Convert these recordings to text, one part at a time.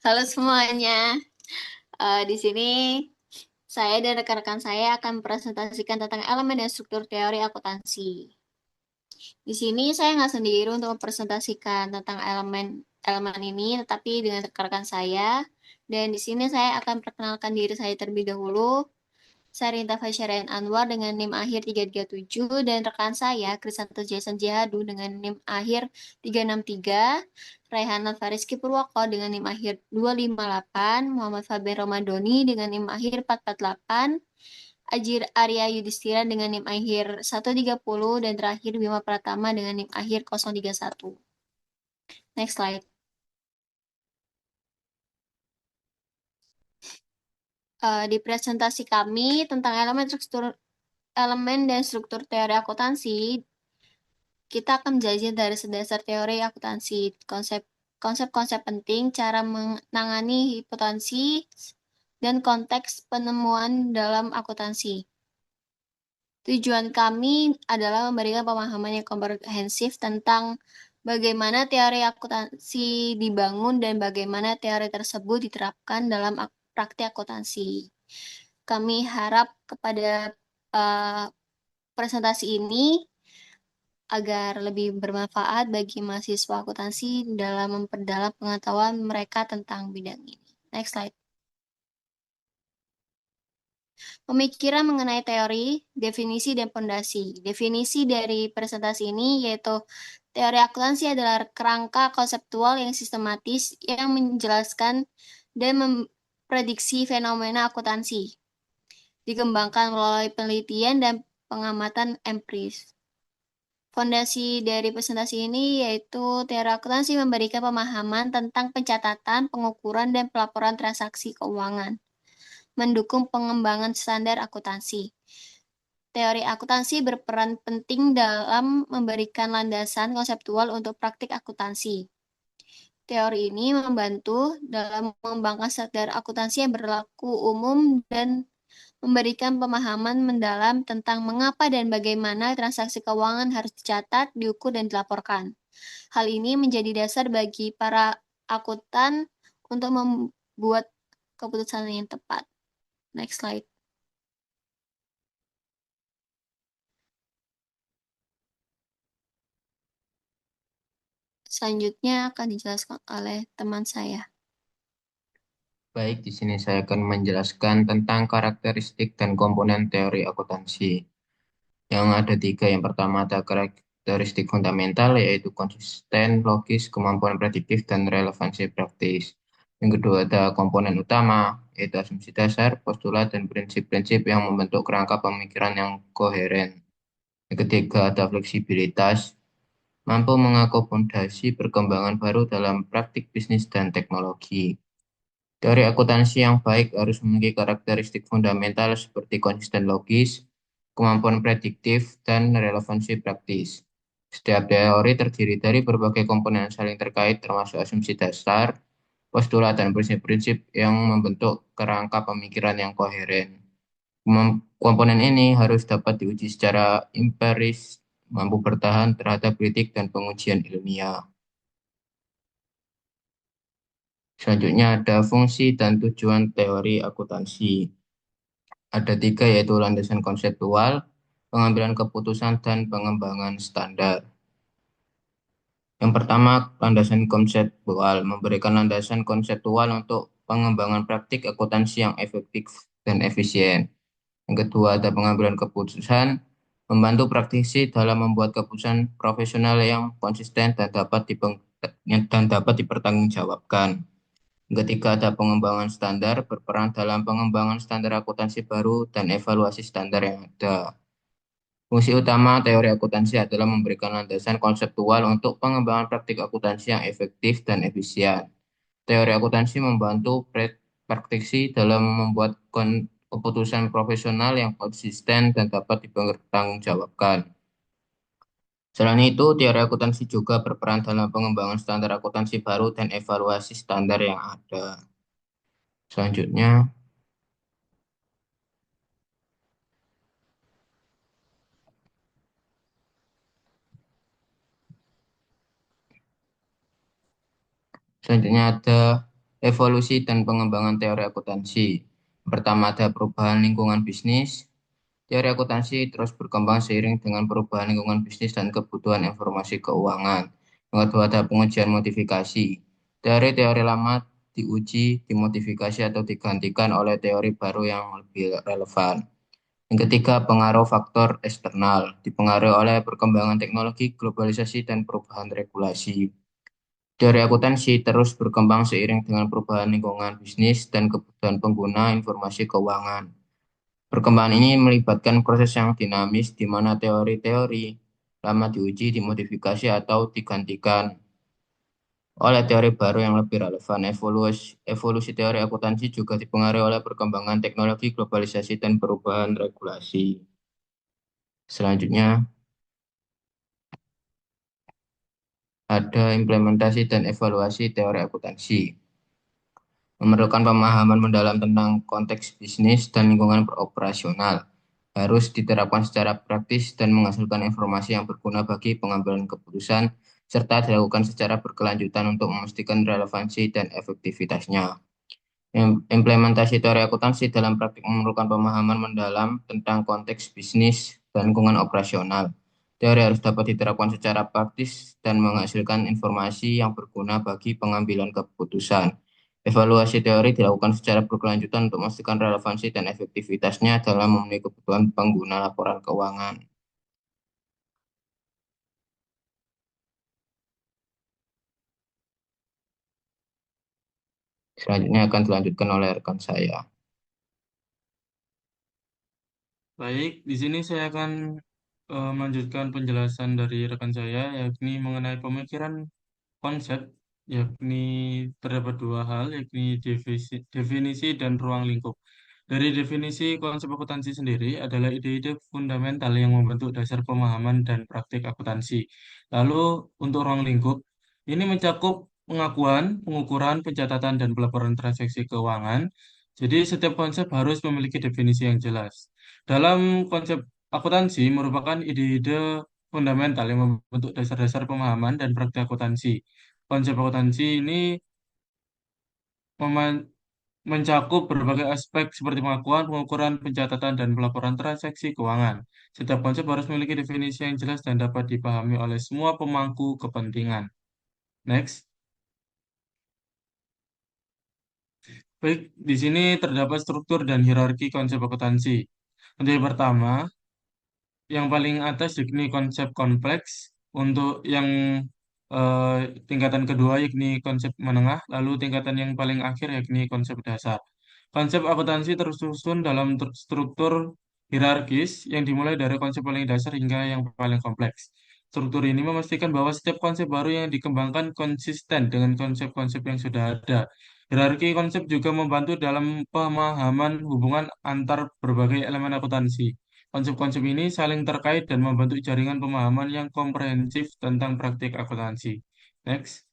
Halo semuanya. Di sini saya dan rekan-rekan saya akan mempresentasikan tentang elemen dan struktur teori akuntansi. Di sini saya nggak sendiri untuk mempresentasikan tentang elemen ini, tetapi dengan rekan-rekan saya. Dan di sini saya akan perkenalkan diri saya terlebih dahulu. Saya Rinta Fasyarian Anwar dengan NIM akhir 337 dan rekan saya Krisanto Jason Jihadu dengan NIM akhir 363, Raihanat Fariski Purwoko dengan NIM akhir 258, Muhammad Fabian Romadoni dengan NIM akhir 448, Ajir Arya Yudhistira dengan NIM akhir 130 dan terakhir Bima Pratama dengan NIM akhir 031. Next slide. Di presentasi kami tentang elemen dan struktur teori akuntansi, kita akan belajar dari dasar teori akuntansi, konsep-konsep penting, cara menangani hipotensi, dan konteks penemuan dalam akuntansi. Tujuan kami adalah memberikan pemahaman yang komprehensif tentang bagaimana teori akuntansi dibangun dan bagaimana teori tersebut diterapkan dalam praktik akuntansi. Kami harap kepada uh, presentasi ini agar lebih bermanfaat bagi mahasiswa akuntansi dalam memperdalam pengetahuan mereka tentang bidang ini. Next slide. Pemikiran mengenai teori, definisi, dan pondasi. Definisi dari presentasi ini yaitu teori akuntansi adalah kerangka konseptual yang sistematis yang menjelaskan dan memprediksi fenomena akuntansi. Dikembangkan melalui penelitian dan pengamatan empiris. Fondasi dari presentasi ini yaitu teori akuntansi memberikan pemahaman tentang pencatatan, pengukuran, dan pelaporan transaksi keuangan, mendukung pengembangan standar akuntansi. Teori akuntansi berperan penting dalam memberikan landasan konseptual untuk praktik akuntansi. Teori ini membantu dalam mengembangkan standar akuntansi yang berlaku umum dan memberikan pemahaman mendalam tentang mengapa dan bagaimana transaksi keuangan harus dicatat, diukur, dan dilaporkan. Hal ini menjadi dasar bagi para akuntan untuk membuat keputusan yang tepat. Next slide. Selanjutnya akan dijelaskan oleh teman saya. Baik, di sini saya akan menjelaskan tentang karakteristik dan komponen teori akuntansi. Yang ada tiga. Yang pertama ada karakteristik fundamental, yaitu konsisten, logis, kemampuan prediktif, dan relevansi praktis. Yang kedua ada komponen utama, yaitu asumsi dasar, postulat, dan prinsip-prinsip yang membentuk kerangka pemikiran yang koheren. Yang ketiga ada fleksibilitas, mampu mengakomodasi perkembangan baru dalam praktik bisnis dan teknologi. Teori akuntansi yang baik harus memiliki karakteristik fundamental seperti konsisten logis, kemampuan prediktif, dan relevansi praktis. Setiap teori terdiri dari berbagai komponen yang saling terkait termasuk asumsi dasar, postulat, dan prinsip-prinsip yang membentuk kerangka pemikiran yang koheren. Komponen ini harus dapat diuji secara empiris, mampu bertahan terhadap kritik dan pengujian ilmiah. Selanjutnya ada fungsi dan tujuan teori akuntansi. Ada tiga, yaitu landasan konseptual, pengambilan keputusan, dan pengembangan standar. Yang pertama, landasan konseptual, memberikan landasan konseptual untuk pengembangan praktik akuntansi yang efektif dan efisien. Yang kedua, ada pengambilan keputusan, membantu praktisi dalam membuat keputusan profesional yang konsisten dan dapat dipertanggungjawabkan. Yang ketiga, ada pengembangan standar, berperan dalam pengembangan standar akuntansi baru dan evaluasi standar yang ada. Fungsi utama teori akuntansi adalah memberikan landasan konseptual untuk pengembangan praktik akuntansi yang efektif dan efisien. Teori akuntansi membantu praktisi dalam membuat keputusan profesional yang konsisten dan dapat dipertanggungjawabkan. Selain itu, teori akuntansi juga berperan dalam pengembangan standar akuntansi baru dan evaluasi standar yang ada. Selanjutnya, selanjutnya ada Evolusi dan pengembangan teori akuntansi. Pertama ada perubahan lingkungan bisnis. Teori akuntansi terus berkembang seiring dengan perubahan lingkungan bisnis dan kebutuhan informasi keuangan. Yang kedua ada pengujian modifikasi. Teori-teori lama diuji, dimodifikasi atau digantikan oleh teori baru yang lebih relevan. Yang ketiga, pengaruh faktor eksternal, dipengaruhi oleh perkembangan teknologi, globalisasi, dan perubahan regulasi. Teori akuntansi terus berkembang seiring dengan perubahan lingkungan bisnis dan kebutuhan pengguna informasi keuangan. Perkembangan ini melibatkan proses yang dinamis di mana teori-teori lama diuji, dimodifikasi, atau digantikan oleh teori baru yang lebih relevan. Evolusi teori akuntansi juga dipengaruhi oleh perkembangan teknologi, globalisasi, dan perubahan regulasi. Selanjutnya, ada implementasi dan evaluasi teori akuntansi. Memerlukan pemahaman mendalam tentang konteks bisnis dan lingkungan operasional. Harus diterapkan secara praktis dan menghasilkan informasi yang berguna bagi pengambilan keputusan, serta dilakukan secara berkelanjutan untuk memastikan relevansi dan efektivitasnya. Implementasi teori akuntansi dalam praktik memerlukan pemahaman mendalam tentang konteks bisnis dan lingkungan operasional. Teori harus dapat diterapkan secara praktis dan menghasilkan informasi yang berguna bagi pengambilan keputusan. Evaluasi teori dilakukan secara berkelanjutan untuk memastikan relevansi dan efektivitasnya dalam memenuhi kebutuhan pengguna laporan keuangan. Selanjutnya akan dilanjutkan oleh rekan saya. Baik, di sini saya akan melanjutkan penjelasan dari rekan saya, yakni mengenai pemikiran konsep, yakni terdapat dua hal, yakni definisi dan ruang lingkup. Dari definisi konsep akuntansi sendiri adalah ide-ide fundamental yang membentuk dasar pemahaman dan praktik akuntansi. Lalu untuk ruang lingkup, ini mencakup pengakuan, pengukuran, pencatatan, dan pelaporan transaksi keuangan. Jadi setiap konsep harus memiliki definisi yang jelas. Dalam konsep akuntansi merupakan ide-ide fundamental yang membentuk dasar-dasar pemahaman dan praktik akuntansi. Konsep akuntansi ini mema- mencakup berbagai aspek seperti pengakuan, pengukuran, pencatatan, dan pelaporan transaksi keuangan. Setiap konsep harus memiliki definisi yang jelas dan dapat dipahami oleh semua pemangku kepentingan. Next. Baik, di sini terdapat struktur dan hierarki konsep akuntansi. Untuk yang pertama, yang paling atas yakni konsep kompleks, untuk yang eh, tingkatan kedua yakni konsep menengah, lalu tingkatan yang paling akhir yakni konsep dasar. Konsep akuntansi tersusun dalam struktur hierarkis yang dimulai dari konsep paling dasar hingga yang paling kompleks. Struktur ini memastikan bahwa setiap konsep baru yang dikembangkan konsisten dengan konsep-konsep yang sudah ada. Hierarki konsep juga membantu dalam pemahaman hubungan antar berbagai elemen akuntansi. Konsep-konsep ini saling terkait dan membentuk jaringan pemahaman yang komprehensif tentang praktik akuntansi. Next.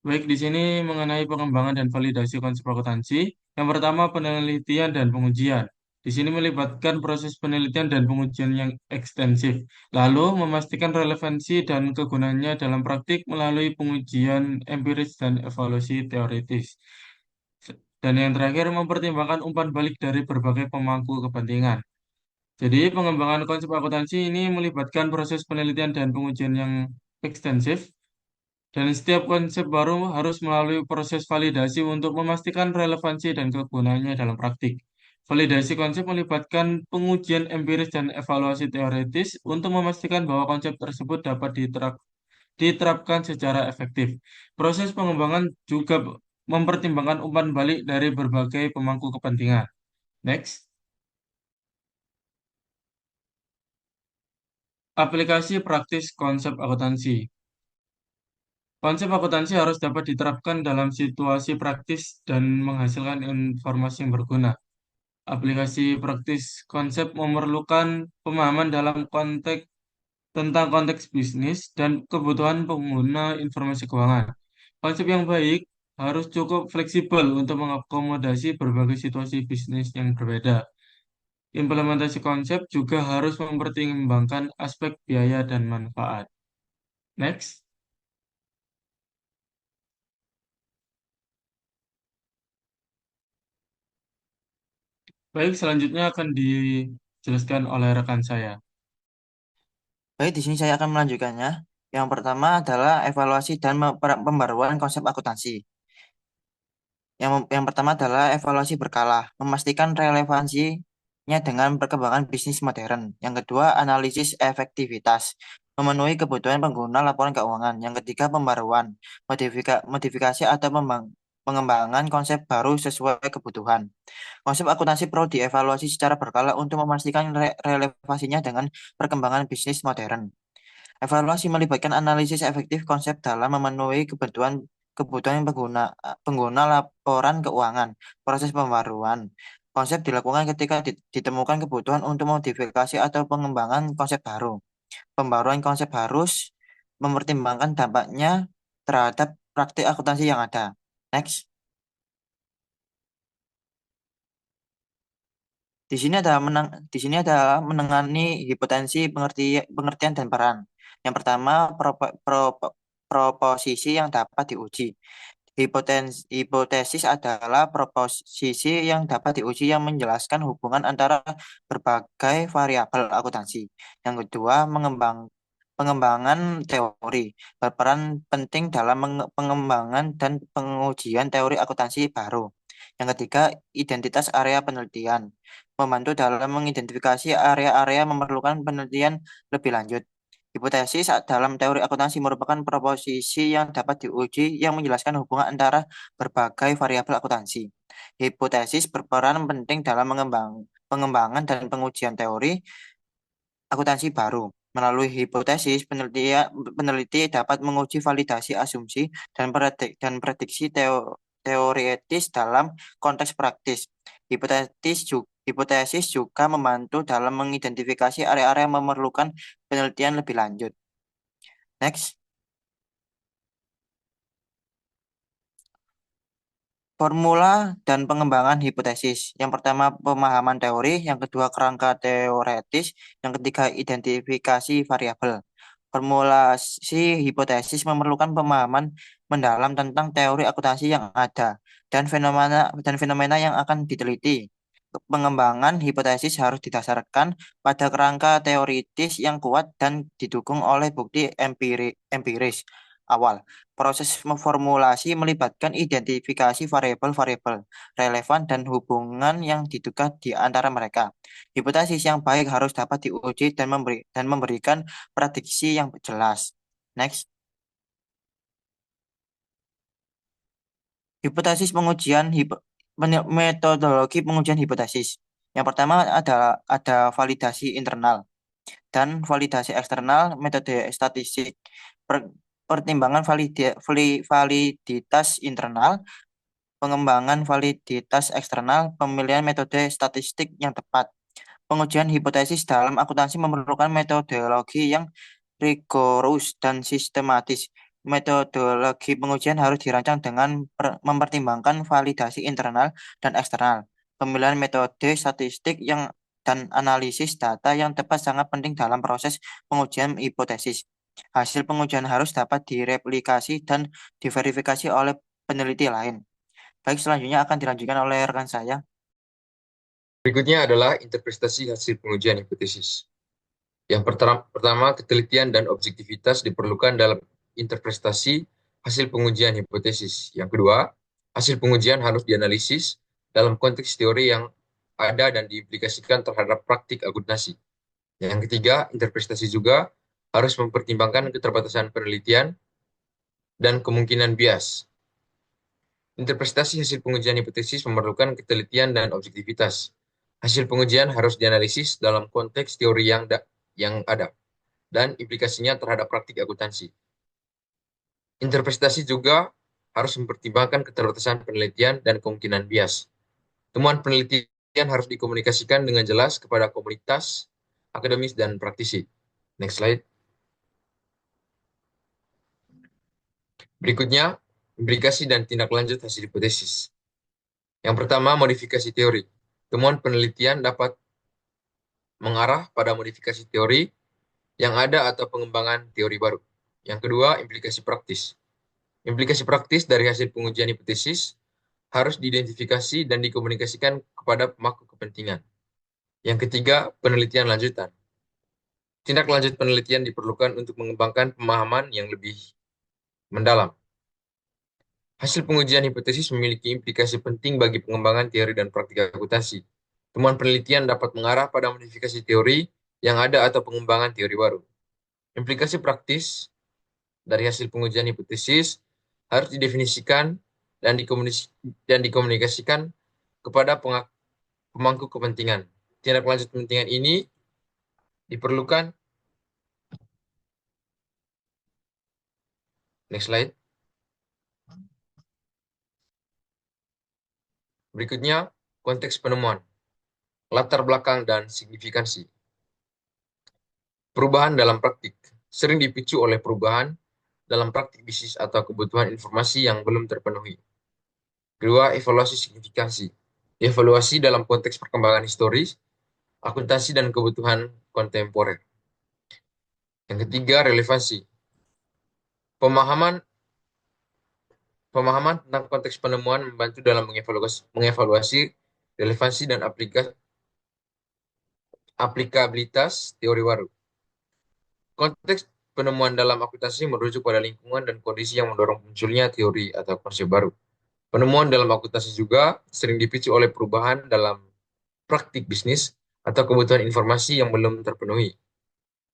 Baik, di sini mengenai pengembangan dan validasi konsep akuntansi. Yang pertama, penelitian dan pengujian. Di sini melibatkan proses penelitian dan pengujian yang ekstensif. Lalu, memastikan relevansi dan kegunaannya dalam praktik melalui pengujian empiris dan evaluasi teoritis. Dan yang terakhir, mempertimbangkan umpan balik dari berbagai pemangku kepentingan. Jadi, pengembangan konsep akuntansi ini melibatkan proses penelitian dan pengujian yang ekstensif, dan setiap konsep baru harus melalui proses validasi untuk memastikan relevansi dan kegunaannya dalam praktik. Validasi konsep melibatkan pengujian empiris dan evaluasi teoritis untuk memastikan bahwa konsep tersebut dapat diterapkan secara efektif. Proses pengembangan juga mempertimbangkan umpan balik dari berbagai pemangku kepentingan. Next. Aplikasi praktis konsep akuntansi. Konsep akuntansi harus dapat diterapkan dalam situasi praktis dan menghasilkan informasi yang berguna. Aplikasi praktis konsep memerlukan pemahaman dalam konteks tentang konteks bisnis dan kebutuhan pengguna informasi keuangan. Konsep yang baik harus cukup fleksibel untuk mengakomodasi berbagai situasi bisnis yang berbeda. Implementasi konsep juga harus mempertimbangkan aspek biaya dan manfaat. Next. Baik, selanjutnya akan dijelaskan oleh rekan saya. Baik, di sini saya akan melanjutkannya. Yang pertama adalah evaluasi dan pembaruan konsep akuntansi. Yang pertama adalah evaluasi berkala, memastikan relevansinya dengan perkembangan bisnis modern. Yang kedua, analisis efektivitas, memenuhi kebutuhan pengguna laporan keuangan. Yang ketiga, pembaruan, modifikasi atau pengembangan konsep baru sesuai kebutuhan. Konsep akuntansi perlu dievaluasi secara berkala untuk memastikan relevansinya dengan perkembangan bisnis modern. Evaluasi melibatkan analisis efektif konsep dalam memenuhi kebutuhan pengguna laporan keuangan. Proses pembaruan. Konsep dilakukan ketika ditemukan kebutuhan untuk modifikasi atau pengembangan konsep baru. Pembaruan konsep harus mempertimbangkan dampaknya terhadap praktik akuntansi yang ada. Next. Di sini ada menangani hipotensi pengertian dan peran. Yang pertama, proposisi yang dapat diuji. Hipotesis adalah proposisi yang dapat diuji yang menjelaskan hubungan antara berbagai variabel akuntansi. Yang kedua, pengembangan teori berperan penting dalam pengembangan dan pengujian teori akuntansi baru. Yang ketiga, identitas area penelitian membantu dalam mengidentifikasi area-area memerlukan penelitian lebih lanjut. Hipotesis dalam teori akuntansi merupakan proposisi yang dapat diuji yang menjelaskan hubungan antara berbagai variabel akuntansi. Hipotesis berperan penting dalam pengembangan dan pengujian teori akuntansi baru. Melalui hipotesis, peneliti dapat menguji validasi asumsi dan prediksi teoretis dalam konteks praktis. Hipotesis juga membantu dalam mengidentifikasi area-area yang memerlukan penelitian lebih lanjut. Next. Formula dan pengembangan hipotesis. Yang pertama pemahaman teori, yang kedua kerangka teoretis, yang ketiga identifikasi variabel. Formulasi hipotesis memerlukan pemahaman mendalam tentang teori akuntansi yang ada dan fenomena yang akan diteliti. Pengembangan hipotesis harus didasarkan pada kerangka teoritis yang kuat dan didukung oleh bukti empiris awal. Proses formulasi melibatkan identifikasi variabel-variabel relevan dan hubungan yang diduga di antara mereka. Hipotesis yang baik harus dapat diuji dan memberikan prediksi yang jelas. Next. Hipotesis metodologi pengujian hipotesis. Yang pertama ada validasi internal dan validasi eksternal, metode statistik, pertimbangan validitas internal, pengembangan validitas eksternal, pemilihan metode statistik yang tepat. Pengujian hipotesis dalam akuntansi memerlukan metodologi yang rigorus dan sistematis. Metodologi pengujian harus dirancang dengan mempertimbangkan validasi internal dan eksternal. Pemilihan metode statistik dan analisis data yang tepat sangat penting dalam proses pengujian hipotesis. Hasil pengujian harus dapat direplikasi dan diverifikasi oleh peneliti lain. Baik, selanjutnya akan dilanjutkan oleh rekan saya. Berikutnya adalah interpretasi hasil pengujian hipotesis. Yang pertama, ketelitian dan objektivitas diperlukan dalam interpretasi hasil pengujian hipotesis. Yang kedua, hasil pengujian harus dianalisis dalam konteks teori yang ada dan diimplikasikan terhadap praktik akuntansi. Yang ketiga, interpretasi juga harus mempertimbangkan keterbatasan penelitian dan kemungkinan bias. Interpretasi hasil pengujian hipotesis memerlukan ketelitian dan objektivitas. Hasil pengujian harus dianalisis dalam konteks teori yang ada dan implikasinya terhadap praktik akuntansi. Interpretasi juga harus mempertimbangkan keterbatasan penelitian dan kemungkinan bias. Temuan penelitian harus dikomunikasikan dengan jelas kepada komunitas, akademis, dan praktisi. Next slide. Berikutnya, implikasi dan tindak lanjut hasil hipotesis. Yang pertama, modifikasi teori. Temuan penelitian dapat mengarah pada modifikasi teori yang ada atau pengembangan teori baru. Yang kedua, implikasi praktis. Implikasi praktis dari hasil pengujian hipotesis harus diidentifikasi dan dikomunikasikan kepada pemangku kepentingan. Yang ketiga, penelitian lanjutan. Tindak lanjut penelitian diperlukan untuk mengembangkan pemahaman yang lebih mendalam. Hasil pengujian hipotesis memiliki implikasi penting bagi pengembangan teori dan praktik akuntansi. Temuan penelitian dapat mengarah pada modifikasi teori yang ada atau pengembangan teori baru. Implikasi praktis dari hasil pengujian hipotesis harus didefinisikan dan dikomunikasikan kepada pemangku kepentingan. Tindak lanjut kepentingan ini diperlukan. Next slide. Berikutnya, konteks penemuan, latar belakang, dan signifikansi. Perubahan dalam praktik sering dipicu oleh perubahan dalam praktik bisnis atau kebutuhan informasi yang belum terpenuhi. Kedua, evaluasi signifikansi. Evaluasi dalam konteks perkembangan historis, akuntansi, dan kebutuhan kontemporer. Yang ketiga, relevansi. Pemahaman tentang konteks penemuan membantu dalam mengevaluasi relevansi dan aplikabilitas teori baru. Konteks penemuan dalam akuntansi merujuk pada lingkungan dan kondisi yang mendorong munculnya teori atau konsep baru. Penemuan dalam akuntansi juga sering dipicu oleh perubahan dalam praktik bisnis atau kebutuhan informasi yang belum terpenuhi.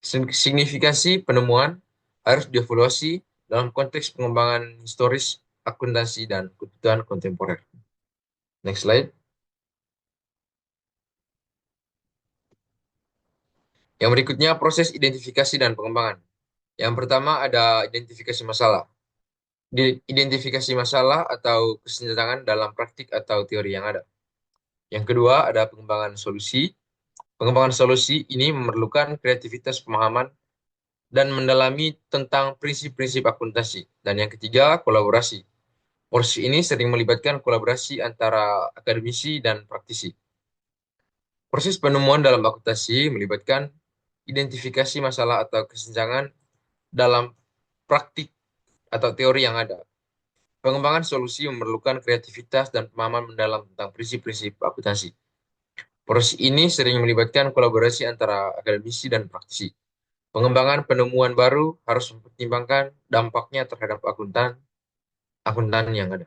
Signifikansi penemuan harus dievaluasi dalam konteks pengembangan historis, akuntansi, dan kebutuhan kontemporer. Next slide. Yang berikutnya, proses identifikasi dan pengembangan. Yang pertama ada identifikasi masalah. Identifikasi masalah atau kesenjangan dalam praktik atau teori yang ada. Yang kedua ada pengembangan solusi. Pengembangan solusi ini memerlukan kreativitas pemahaman dan mendalami tentang prinsip-prinsip akuntansi. Dan yang ketiga, kolaborasi. Proses ini sering melibatkan kolaborasi antara akademisi dan praktisi. Proses penemuan dalam akuntansi melibatkan identifikasi masalah atau kesenjangan dalam praktik atau teori yang ada. Pengembangan solusi memerlukan kreativitas dan pemahaman mendalam tentang prinsip-prinsip akuntansi. Proses ini sering melibatkan kolaborasi antara akademisi dan praktisi. Pengembangan penemuan baru harus mempertimbangkan dampaknya terhadap akuntan yang ada.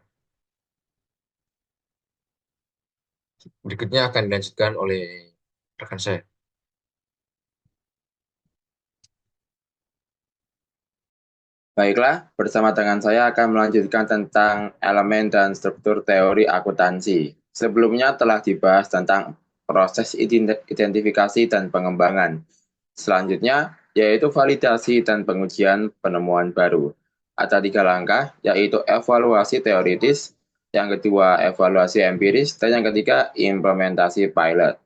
Berikutnya akan dilanjutkan oleh rekan saya. Baiklah, bersama dengan saya akan melanjutkan tentang elemen dan struktur teori akuntansi. Sebelumnya telah dibahas tentang proses identifikasi dan pengembangan. Selanjutnya, yaitu validasi dan pengujian penemuan baru. Ada 3 langkah, yaitu evaluasi teoritis, yang kedua evaluasi empiris, dan yang ketiga implementasi pilot.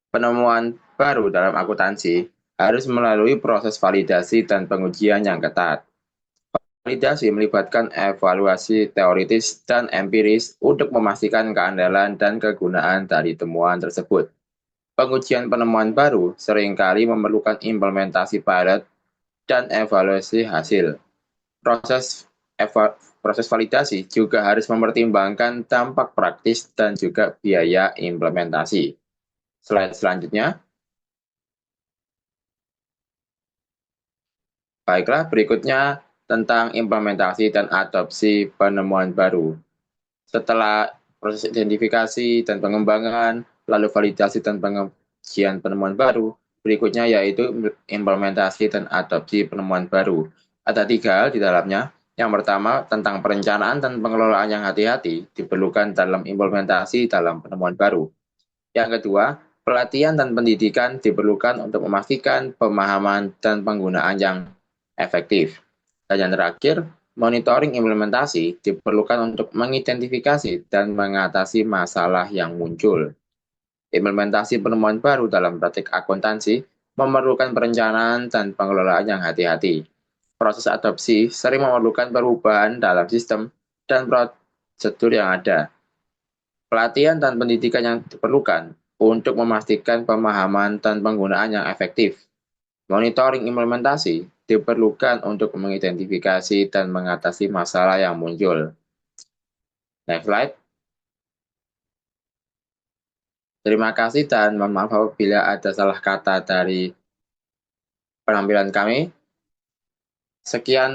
Penemuan baru dalam akuntansi harus melalui proses validasi dan pengujian yang ketat. Validasi melibatkan evaluasi teoritis dan empiris untuk memastikan keandalan dan kegunaan dari temuan tersebut. Pengujian penemuan baru seringkali memerlukan implementasi pilot dan evaluasi hasil. Proses validasi juga harus mempertimbangkan dampak praktis dan juga biaya implementasi. Slide selanjutnya. Baiklah, berikutnya tentang implementasi dan adopsi penemuan baru. Setelah proses identifikasi dan pengembangan, lalu validasi dan pengujian penemuan baru, berikutnya yaitu implementasi dan adopsi penemuan baru. Ada 3 hal di dalamnya. Yang pertama, tentang perencanaan dan pengelolaan yang hati-hati diperlukan dalam implementasi dalam penemuan baru. Yang kedua, pelatihan dan pendidikan diperlukan untuk memastikan pemahaman dan penggunaan yang efektif. Dan yang terakhir, monitoring implementasi diperlukan untuk mengidentifikasi dan mengatasi masalah yang muncul. Implementasi penemuan baru dalam praktik akuntansi memerlukan perencanaan dan pengelolaan yang hati-hati. Proses adopsi sering memerlukan perubahan dalam sistem dan prosedur yang ada. Pelatihan dan pendidikan yang diperlukan untuk memastikan pemahaman dan penggunaan yang efektif. Monitoring implementasi diperlukan untuk mengidentifikasi dan mengatasi masalah yang muncul. Next slide. Terima kasih dan mohon maaf apabila ada salah kata dari penampilan kami. Sekian